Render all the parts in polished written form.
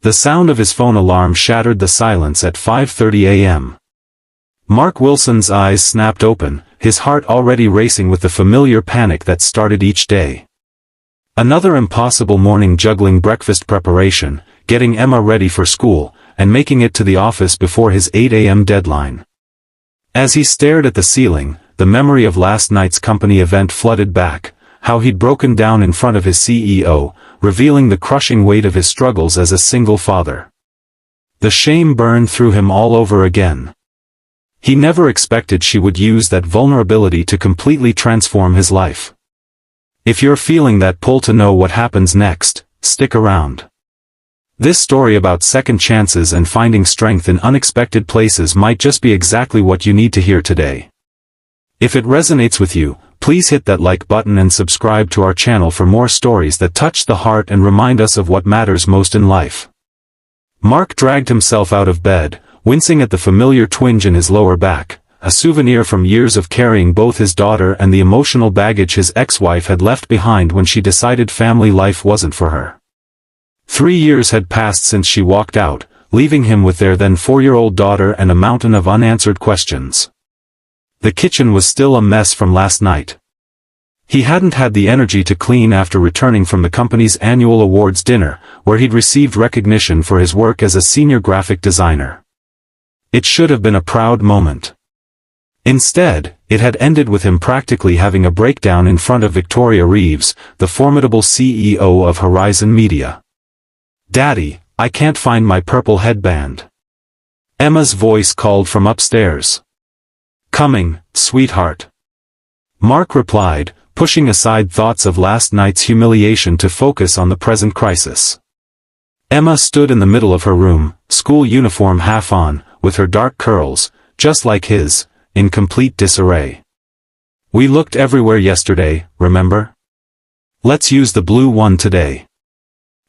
The sound of his phone alarm shattered the silence at 5:30 a.m. Mark Wilson's eyes snapped open, his heart already racing with the familiar panic that started each day. Another impossible morning, juggling breakfast preparation, getting Emma ready for school, and making it to the office before his 8 a.m. deadline. As he stared at the ceiling, the memory of last night's company event flooded back, how he'd broken down in front of his CEO, revealing the crushing weight of his struggles as a single father. The shame burned through him all over again. He never expected she would use that vulnerability to completely transform his life. If you're feeling that pull to know what happens next, stick around. This story about second chances and finding strength in unexpected places might just be exactly what you need to hear today. If it resonates with you, please hit that like button and subscribe to our channel for more stories that touch the heart and remind us of what matters most in life. Mark dragged himself out of bed, wincing at the familiar twinge in his lower back, a souvenir from years of carrying both his daughter and the emotional baggage his ex-wife had left behind when she decided family life wasn't for her. 3 years had passed since she walked out, leaving him with their then 4-year-old daughter and a mountain of unanswered questions. The kitchen was still a mess from last night. He hadn't had the energy to clean after returning from the company's annual awards dinner, where he'd received recognition for his work as a senior graphic designer. It should have been a proud moment. Instead, it had ended with him practically having a breakdown in front of Victoria Reeves, the formidable CEO of Horizon Media. "Daddy, I can't find my purple headband." Emma's voice called from upstairs. "Coming, sweetheart." Mark replied, pushing aside thoughts of last night's humiliation to focus on the present crisis. Emma stood in the middle of her room, school uniform half on, with her dark curls, just like his, in complete disarray. "We looked everywhere yesterday, remember? Let's use the blue one today."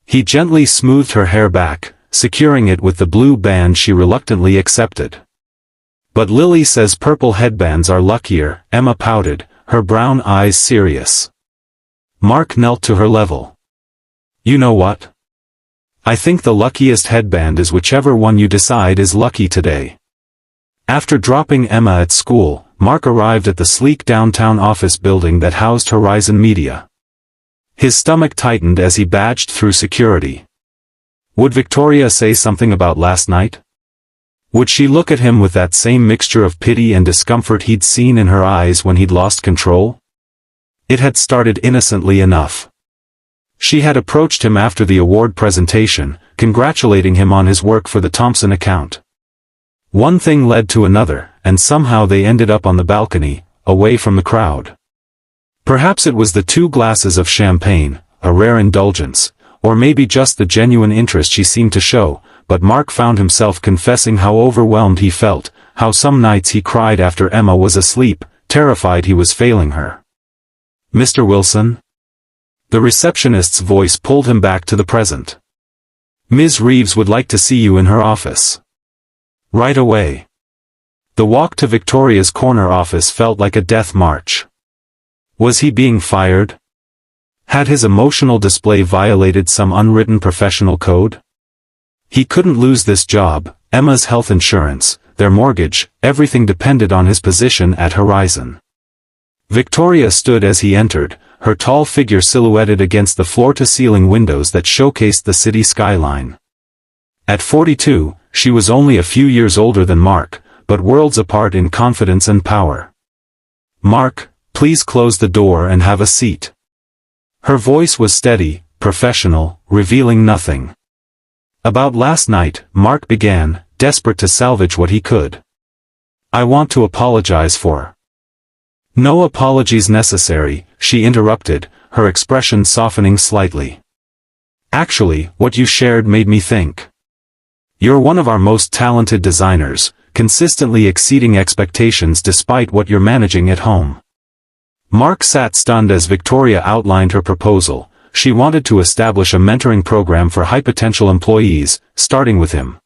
He gently smoothed her hair back, securing it with the blue band she reluctantly accepted. "But Lily says purple headbands are luckier," Emma pouted, her brown eyes serious. Mark knelt to her level. "You know what? I think the luckiest headband is whichever one you decide is lucky today." After dropping Emma at school, Mark arrived at the sleek downtown office building that housed Horizon Media. His stomach tightened as he badged through security. Would Victoria say something about last night? Would she look at him with that same mixture of pity and discomfort he'd seen in her eyes when he'd lost control? It had started innocently enough. She had approached him after the award presentation, congratulating him on his work for the Thompson account. One thing led to another, and somehow they ended up on the balcony, away from the crowd. Perhaps it was the 2 glasses of champagne, a rare indulgence, or maybe just the genuine interest she seemed to show, but Mark found himself confessing how overwhelmed he felt, how some nights he cried after Emma was asleep, terrified he was failing her. "Mr. Wilson?" The receptionist's voice pulled him back to the present. "Ms. Reeves would like to see you in her office. Right away." The walk to Victoria's corner office felt like a death march. Was he being fired? Had his emotional display violated some unwritten professional code? He couldn't lose this job, Emma's health insurance, their mortgage, everything depended on his position at Horizon. Victoria stood as he entered, her tall figure silhouetted against the floor-to-ceiling windows that showcased the city skyline. At 42, she was only a few years older than Mark, but worlds apart in confidence and power. "Mark, please close the door and have a seat." Her voice was steady, professional, revealing nothing. "About last night," Mark began, desperate to salvage what he could. "I want to apologize for—" "No apologies necessary," she interrupted, her expression softening slightly. "Actually, what you shared made me think. You're one of our most talented designers, consistently exceeding expectations despite what you're managing at home." Mark sat stunned as Victoria outlined her proposal. She wanted to establish a mentoring program for high-potential employees, starting with him.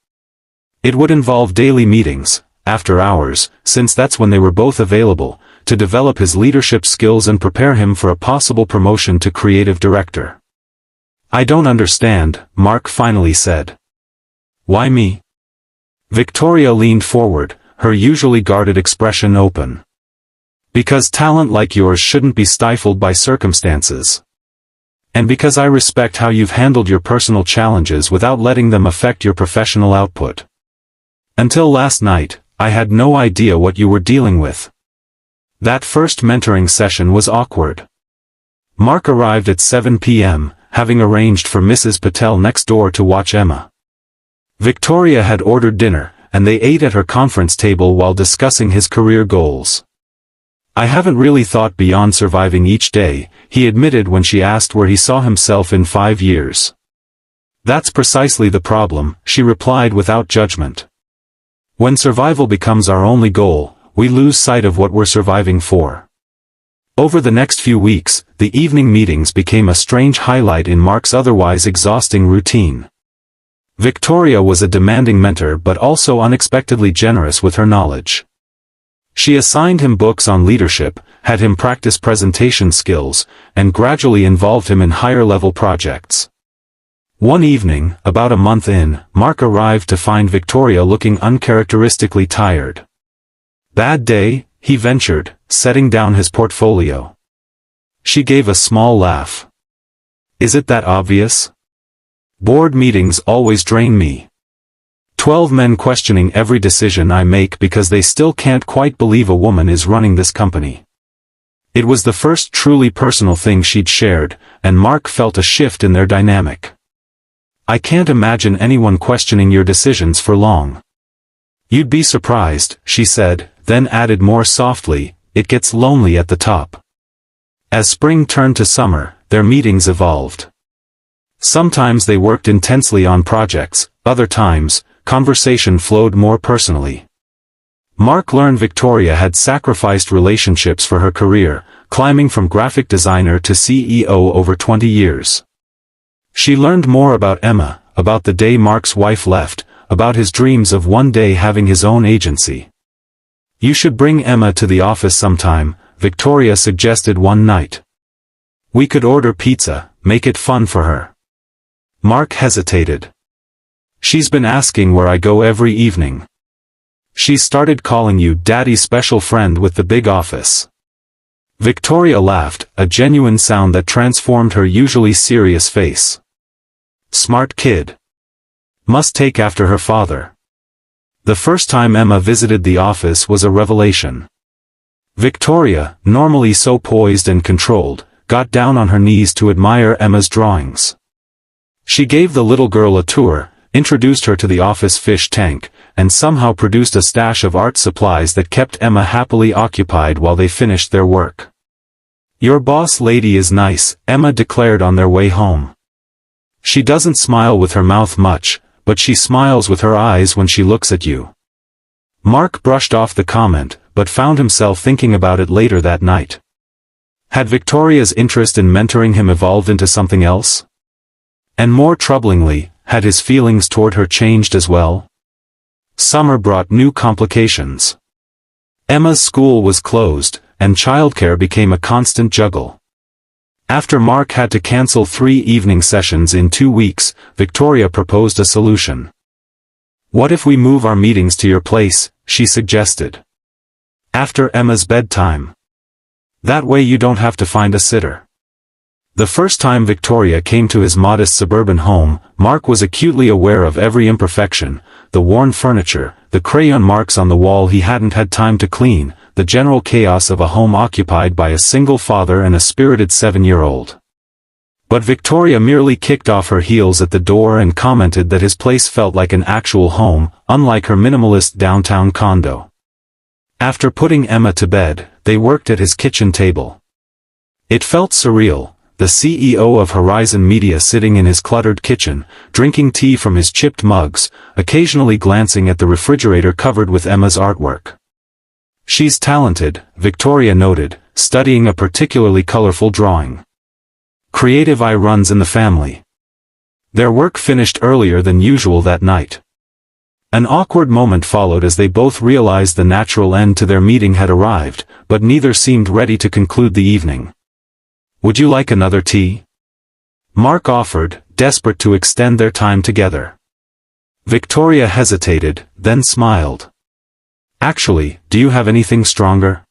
It would involve daily meetings, after hours, since that's when they were both available, to develop his leadership skills and prepare him for a possible promotion to creative director. "I don't understand," Mark finally said. Why me? Victoria leaned forward, her usually guarded expression open. Because talent like yours shouldn't be stifled by circumstances. And because I respect how you've handled your personal challenges without letting them affect your professional output. Until last night, I had no idea what you were dealing with. That first mentoring session was awkward. Mark arrived at 7 p.m., having arranged for Mrs. Patel next door to watch Emma. Victoria had ordered dinner, and they ate at her conference table while discussing his career goals. I haven't really thought beyond surviving each day, he admitted when she asked where he saw himself in 5 years. That's precisely the problem, she replied without judgment. When survival becomes our only goal, we lose sight of what we're surviving for. Over the next few weeks, the evening meetings became a strange highlight in Mark's otherwise exhausting routine. Victoria was a demanding mentor but also unexpectedly generous with her knowledge. She assigned him books on leadership, had him practice presentation skills, and gradually involved him in higher-level projects. One evening, about a month in, Mark arrived to find Victoria looking uncharacteristically tired. Bad day, he ventured, setting down his portfolio. She gave a small laugh. Is it that obvious? Board meetings always drain me. 12 men questioning every decision I make because they still can't quite believe a woman is running this company. It was the first truly personal thing she'd shared, and Mark felt a shift in their dynamic. I can't imagine anyone questioning your decisions for long. You'd be surprised, she said, then added more softly, it gets lonely at the top. As spring turned to summer, their meetings evolved. Sometimes they worked intensely on projects, other times, conversation flowed more personally. Mark learned Victoria had sacrificed relationships for her career, climbing from graphic designer to CEO over 20 years. She learned more about Emma, about the day Mark's wife left, about his dreams of one day having his own agency. You should bring Emma to the office sometime, Victoria suggested one night. We could order pizza, make it fun for her. Mark hesitated. She's been asking where I go every evening. She started calling you Daddy's special friend with the big office. Victoria laughed, a genuine sound that transformed her usually serious face. Smart kid. Must take after her father. The first time Emma visited the office was a revelation. Victoria, normally so poised and controlled, got down on her knees to admire Emma's drawings. She gave the little girl a tour, introduced her to the office fish tank, and somehow produced a stash of art supplies that kept Emma happily occupied while they finished their work. Your boss lady is nice, Emma declared on their way home. She doesn't smile with her mouth much, but she smiles with her eyes when she looks at you. Mark brushed off the comment, but found himself thinking about it later that night. Had Victoria's interest in mentoring him evolved into something else? And more troublingly, had his feelings toward her changed as well? Summer brought new complications. Emma's school was closed, and childcare became a constant juggle. After Mark had to cancel 3 evening sessions in 2 weeks, Victoria proposed a solution. What if we move our meetings to your place, she suggested. After Emma's bedtime. That way you don't have to find a sitter. The first time Victoria came to his modest suburban home, Mark was acutely aware of every imperfection, the worn furniture, the crayon marks on the wall he hadn't had time to clean, the general chaos of a home occupied by a single father and a spirited 7-year-old. But Victoria merely kicked off her heels at the door and commented that his place felt like an actual home, unlike her minimalist downtown condo. After putting Emma to bed, they worked at his kitchen table. It felt surreal. The CEO of Horizon Media sitting in his cluttered kitchen, drinking tea from his chipped mugs, occasionally glancing at the refrigerator covered with Emma's artwork. She's talented, Victoria noted, studying a particularly colorful drawing. Creative eye runs in the family. Their work finished earlier than usual that night. An awkward moment followed as they both realized the natural end to their meeting had arrived, but neither seemed ready to conclude the evening. Would you like another tea? Mark offered, desperate to extend their time together. Victoria hesitated, then smiled. Actually, do you have anything stronger?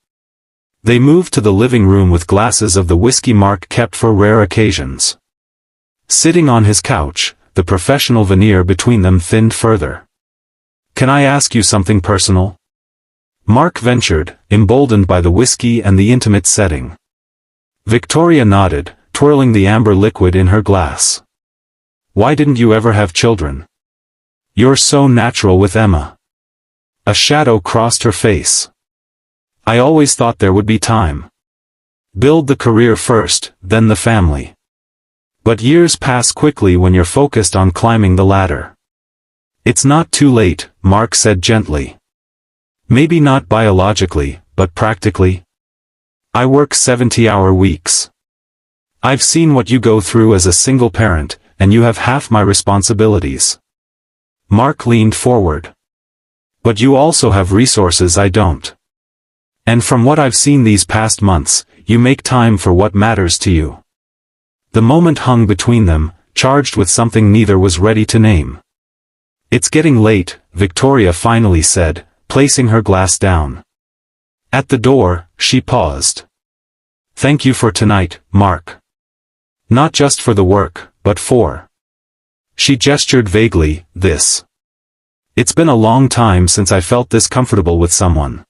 They moved to the living room with glasses of the whiskey Mark kept for rare occasions. Sitting on his couch, the professional veneer between them thinned further. Can I ask you something personal? Mark ventured, emboldened by the whiskey and the intimate setting. Victoria nodded, twirling the amber liquid in her glass. Why didn't you ever have children? You're so natural with Emma. A shadow crossed her face. I always thought there would be time. Build the career first, then the family. But years pass quickly when you're focused on climbing the ladder. It's not too late, Mark said gently. Maybe not biologically, but practically. I work 70-hour weeks. I've seen what you go through as a single parent, and you have half my responsibilities. Mark leaned forward. But you also have resources I don't. And from what I've seen these past months, you make time for what matters to you. The moment hung between them, charged with something neither was ready to name. It's getting late, Victoria finally said, placing her glass down. At the door, she paused. Thank you for tonight, Mark. Not just for the work, but for... She gestured vaguely, this. It's been a long time since I felt this comfortable with someone.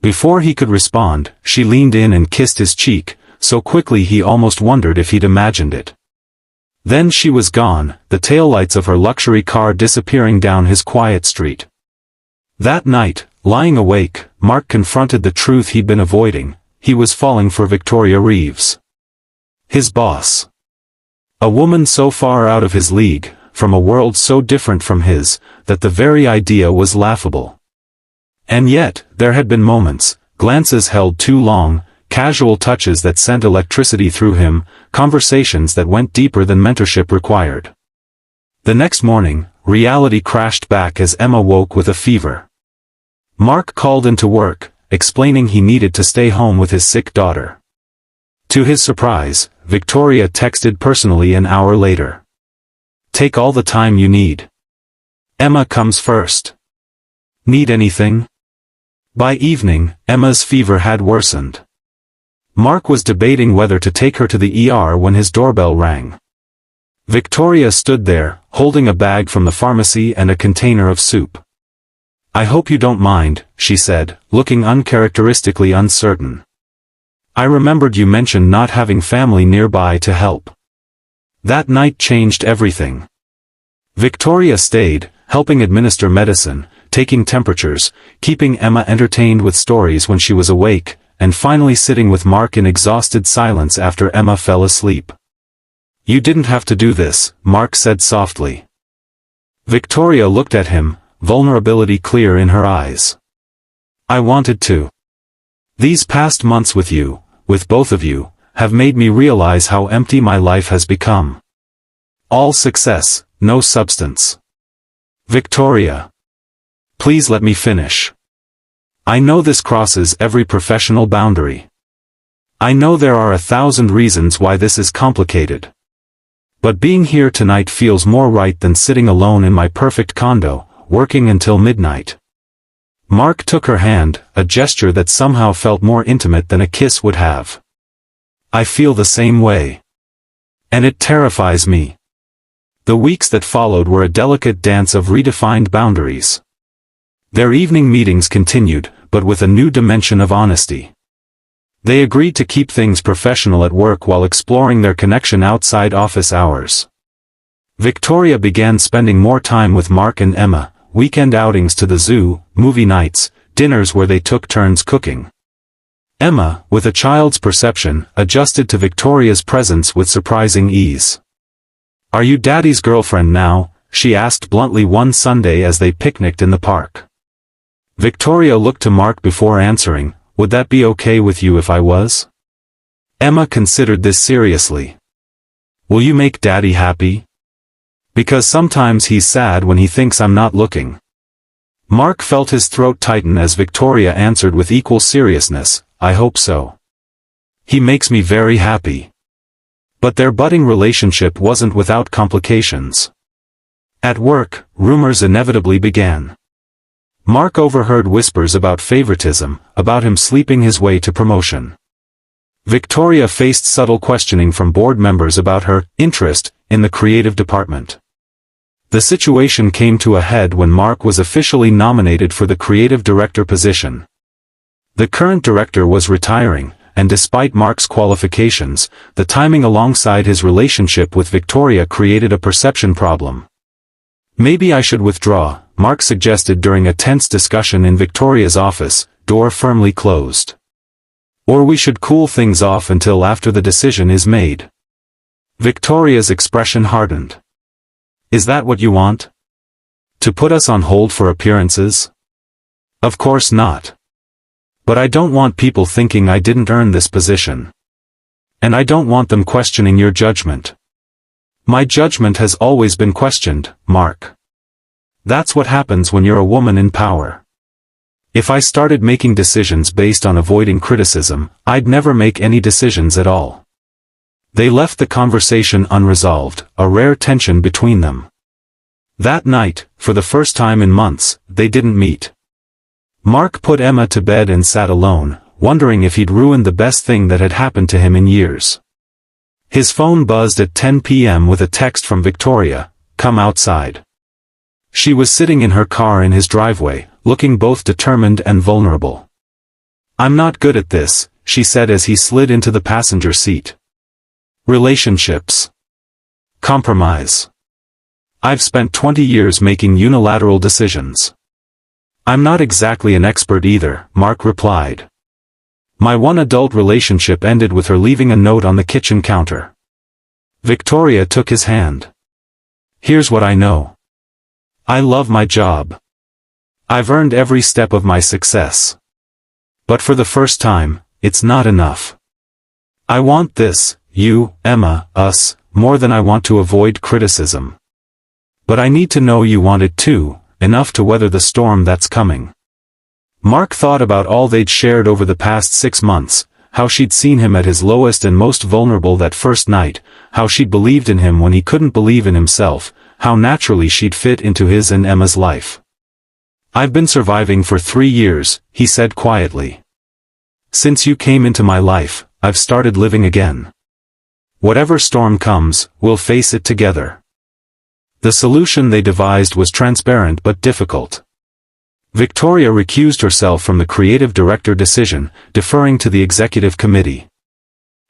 Before he could respond, she leaned in and kissed his cheek, so quickly he almost wondered if he'd imagined it. Then she was gone, the taillights of her luxury car disappearing down his quiet street. That night, lying awake, Mark confronted the truth he'd been avoiding. He was falling for Victoria Reeves. His boss. A woman so far out of his league, from a world so different from his, that the very idea was laughable. And yet, there had been moments, glances held too long, casual touches that sent electricity through him, conversations that went deeper than mentorship required. The next morning, reality crashed back as Emma woke with a fever. Mark called into work, explaining he needed to stay home with his sick daughter. To his surprise, Victoria texted personally an hour later. Take all the time you need. Emma comes first. Need anything? By evening, Emma's fever had worsened. Mark was debating whether to take her to the ER when his doorbell rang. Victoria stood there, holding a bag from the pharmacy and a container of soup. I hope you don't mind, she said, looking uncharacteristically uncertain. I remembered you mentioned not having family nearby to help. That night changed everything. Victoria stayed, helping administer medicine, taking temperatures, keeping Emma entertained with stories when she was awake, and finally sitting with Mark in exhausted silence after Emma fell asleep. You didn't have to do this, Mark said softly. Victoria looked at him, vulnerability clear in her eyes. I wanted to. These past months with you, with both of you, have made me realize how empty my life has become. All success, no substance. Victoria. Please let me finish. I know this crosses every professional boundary. I know there are 1,000 reasons why this is complicated. But being here tonight feels more right than sitting alone in my perfect condo, working until midnight. Mark took her hand, a gesture that somehow felt more intimate than a kiss would have. I feel the same way. And it terrifies me. The weeks that followed were a delicate dance of redefined boundaries. Their evening meetings continued, but with a new dimension of honesty. They agreed to keep things professional at work while exploring their connection outside office hours. Victoria began spending more time with Mark and Emma, weekend outings to the zoo, movie nights, dinners where they took turns cooking. Emma, with a child's perception, adjusted to Victoria's presence with surprising ease. Are you Daddy's girlfriend now? She asked bluntly one Sunday as they picnicked in the park. Victoria looked to Mark before answering, would that be okay with you if I was? Emma considered this seriously. Will you make Daddy happy? Because sometimes he's sad when he thinks I'm not looking. Mark felt his throat tighten as Victoria answered with equal seriousness, I hope so. He makes me very happy. But their budding relationship wasn't without complications. At work, rumors inevitably began. Mark overheard whispers about favoritism, about him sleeping his way to promotion. Victoria faced subtle questioning from board members about her interest in the creative department. The situation came to a head when Mark was officially nominated for the creative director position. The current director was retiring, and despite Mark's qualifications, the timing alongside his relationship with Victoria created a perception problem. "Maybe I should withdraw," Mark suggested during a tense discussion in Victoria's office, door firmly closed. "Or we should cool things off until after the decision is made." Victoria's expression hardened. "Is that what you want? To put us on hold for appearances?" "Of course not. But I don't want people thinking I didn't earn this position. And I don't want them questioning your judgment." "My judgment has always been questioned, Mark. That's what happens when you're a woman in power. If I started making decisions based on avoiding criticism, I'd never make any decisions at all." They left the conversation unresolved, a rare tension between them. That night, for the first time in months, they didn't meet. Mark put Emma to bed and sat alone, wondering if he'd ruined the best thing that had happened to him in years. His phone buzzed at 10 p.m. with a text from Victoria, "Come outside." She was sitting in her car in his driveway, looking both determined and vulnerable. "I'm not good at this," she said as he slid into the passenger seat. "Relationships. Compromise. I've spent 20 years making unilateral decisions." "I'm not exactly an expert either," Mark replied. "My one adult relationship ended with her leaving a note on the kitchen counter." Victoria took his hand. "Here's what I know. I love my job. I've earned every step of my success. But for the first time, it's not enough. I want this, you, Emma, us, more than I want to avoid criticism. But I need to know you want it too, enough to weather the storm that's coming." Mark thought about all they'd shared over the past 6 months, how she'd seen him at his lowest and most vulnerable that first night, how she'd believed in him when he couldn't believe in himself, how naturally she'd fit into his and Emma's life. "I've been surviving for 3 years, he said quietly. "Since you came into my life, I've started living again. Whatever storm comes, we'll face it together." The solution they devised was transparent but difficult. Victoria recused herself from the creative director decision, deferring to the executive committee.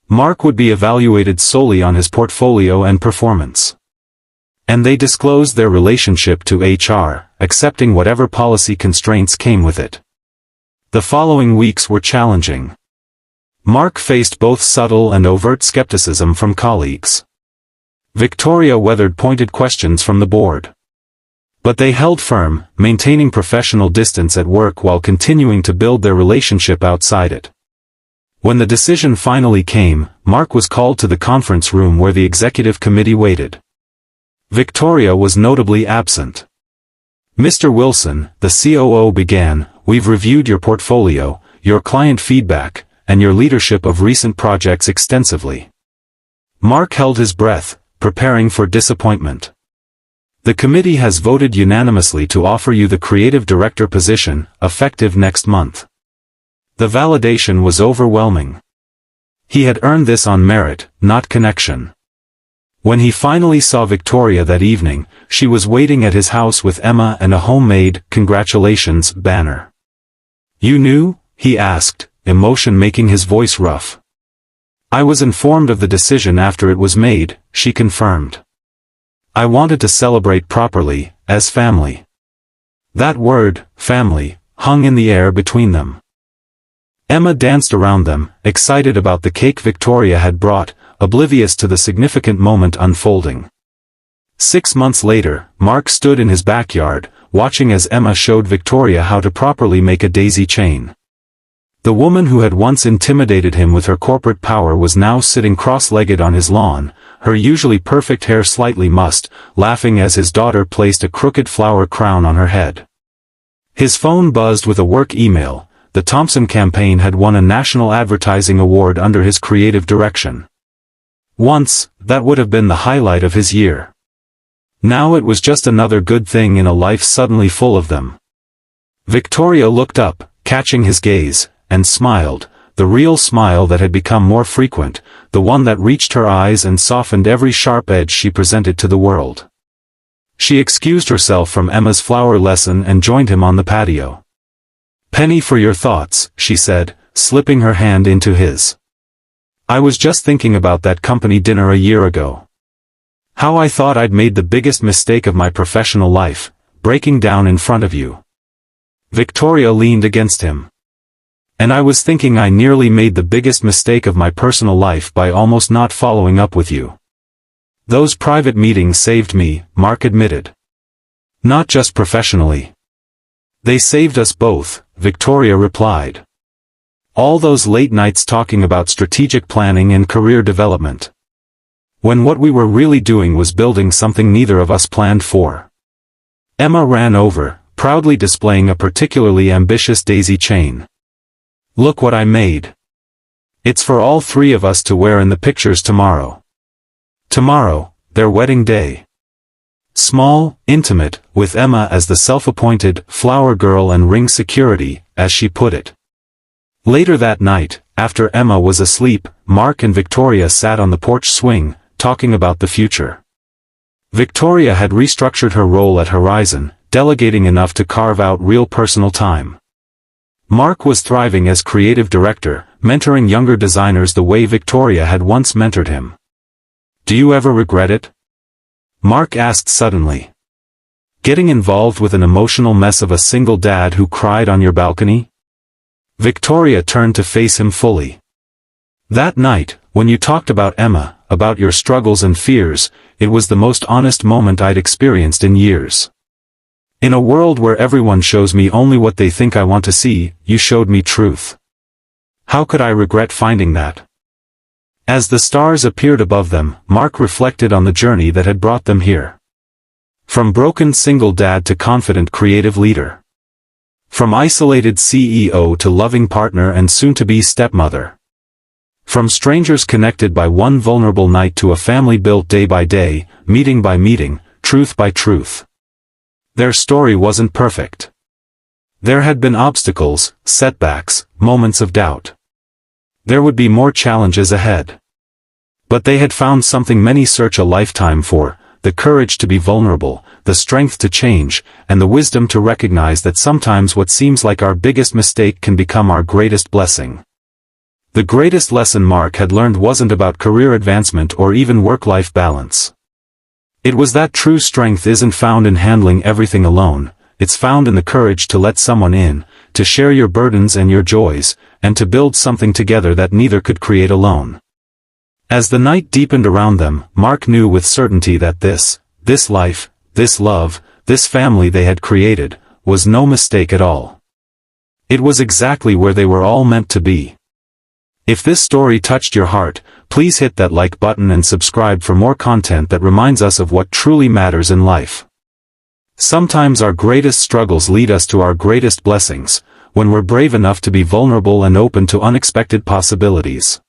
Mark would be evaluated solely on his portfolio and performance. And they disclosed their relationship to HR, accepting whatever policy constraints came with it. The following weeks were challenging. Mark faced both subtle and overt skepticism from colleagues. Victoria weathered pointed questions from the board. But they held firm, maintaining professional distance at work while continuing to build their relationship outside it. When the decision finally came, Mark was called to the conference room where the executive committee waited. Victoria was notably absent. "Mr. Wilson," the COO began, "we've reviewed your portfolio, your client feedback, and your leadership of recent projects extensively." Mark held his breath, preparing for disappointment. "The committee has voted unanimously to offer you the creative director position, effective next month." The validation was overwhelming. He had earned this on merit, not connection. When he finally saw Victoria that evening, she was waiting at his house with Emma and a homemade "congratulations" banner. "You knew?" he asked, emotion making his voice rough. "I was informed of the decision after it was made," she confirmed. "I wanted to celebrate properly, as family." That word, family, hung in the air between them. Emma danced around them, excited about the cake Victoria had brought, oblivious to the significant moment unfolding. 6 months later, Mark stood in his backyard, watching as Emma showed Victoria how to properly make a daisy chain. The woman who had once intimidated him with her corporate power was now sitting cross-legged on his lawn, her usually perfect hair slightly mussed, laughing as his daughter placed a crooked flower crown on her head. His phone buzzed with a work email. The Thompson campaign had won a national advertising award under his creative direction. Once, that would have been the highlight of his year. Now it was just another good thing in a life suddenly full of them. Victoria looked up, catching his gaze, and smiled, the real smile that had become more frequent, the one that reached her eyes and softened every sharp edge she presented to the world. She excused herself from Emma's flower lesson and joined him on the patio. "Penny, for your thoughts," she said, slipping her hand into his. "I was just thinking about that company dinner a year ago. How I thought I'd made the biggest mistake of my professional life, breaking down in front of you." Victoria leaned against him. "And I was thinking I nearly made the biggest mistake of my personal life by almost not following up with you." "Those private meetings saved me," Mark admitted. "Not just professionally. They saved us both," Victoria replied. "All those late nights talking about strategic planning and career development. When what we were really doing was building something neither of us planned for." Emma ran over, proudly displaying a particularly ambitious daisy chain. "Look what I made. It's for all three of us to wear in the pictures tomorrow." Tomorrow, their wedding day. Small, intimate, with Emma as the self-appointed flower girl and ring security, as she put it. Later that night, after Emma was asleep, Mark and Victoria sat on the porch swing, talking about the future. Victoria had restructured her role at Horizon, delegating enough to carve out real personal time. Mark was thriving as creative director, mentoring younger designers the way Victoria had once mentored him. "Do you ever regret it?" Mark asked suddenly. "Getting involved with an emotional mess of a single dad who cried on your balcony?" Victoria turned to face him fully. "That night, when you talked about Emma, about your struggles and fears, it was the most honest moment I'd experienced in years. In a world where everyone shows me only what they think I want to see, you showed me truth. How could I regret finding that?" As the stars appeared above them, Mark reflected on the journey that had brought them here. From broken single dad to confident creative leader. From isolated CEO to loving partner and soon-to-be stepmother. From strangers connected by one vulnerable night to a family built day by day, meeting by meeting, truth by truth. Their story wasn't perfect. There had been obstacles, setbacks, moments of doubt. There would be more challenges ahead. But they had found something many search a lifetime for, the courage to be vulnerable, the strength to change, and the wisdom to recognize that sometimes what seems like our biggest mistake can become our greatest blessing. The greatest lesson Mark had learned wasn't about career advancement or even work-life balance. It was that true strength isn't found in handling everything alone, it's found in the courage to let someone in, to share your burdens and your joys, and to build something together that neither could create alone. As the night deepened around them, Mark knew with certainty that this life, this love, this family they had created, was no mistake at all. It was exactly where they were all meant to be. If this story touched your heart, please hit that like button and subscribe for more content that reminds us of what truly matters in life. Sometimes our greatest struggles lead us to our greatest blessings, when we're brave enough to be vulnerable and open to unexpected possibilities.